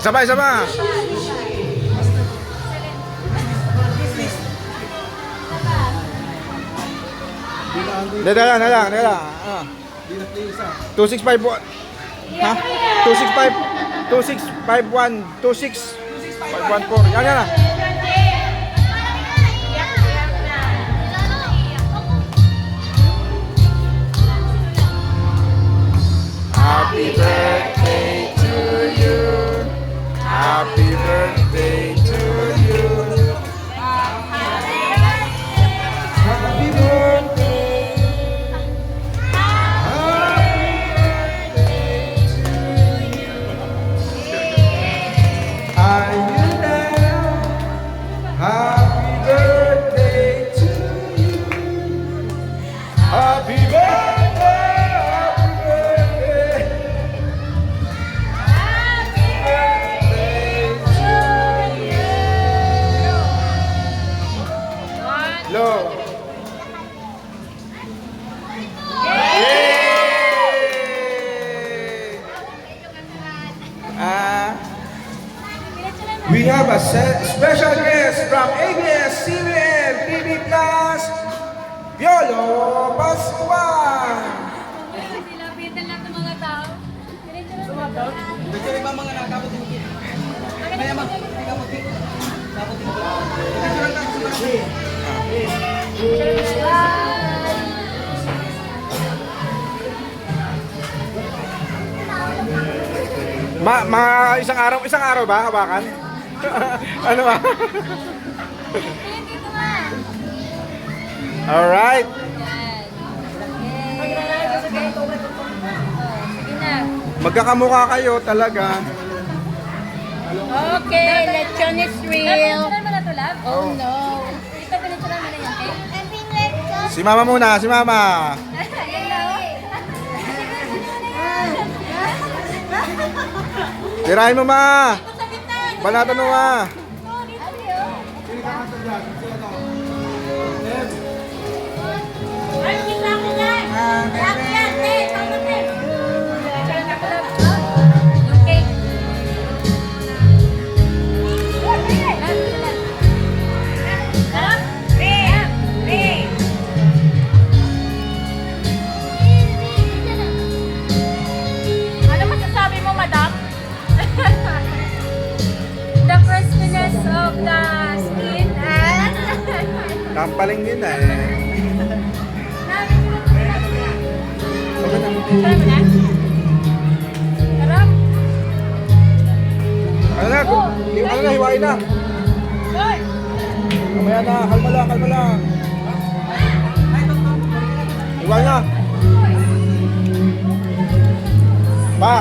Sabay, sabay. Dala lang. 265. Ha? 265. 2651. 26514. Yan na. Happy birthday to you. Happy birthday to you. Happy birthday. Are you there? Happy birthday to you. Happy birthday. Happy birthday to you. Low. We have a special guest from ABS-CBN TV Plus, Piolo Pascual. Silapitan lang ng mga tao. Diretso lang. Gusto rin ba mga nakabutin? Kaya mag nakabutin. Isang araw ba hawakan? Ano ba? Dito nga. Alright. Sige na. Magkakamukha kayo talaga. Okay, lechon is real. Pinituran mo na to, love? Oh no. Ito, pinituran mo na yan, okay? Si mama muna, si mama. Ayan na, oh. Tirahin mo ma. Ito sa gitna. Banatan mo ma. Ito, dito. Ay, kita ko yan. Laki yan, eh. Tama, eh. Picture na ko, love. Yung cake. Ano masasabi mo, madam? The crispiness of the skin and Kampaling din eh. Try mo na? sarap. Ano na, hiwain na. Hoy! Mamaya na, kalma lang. Hiwain na. Pa.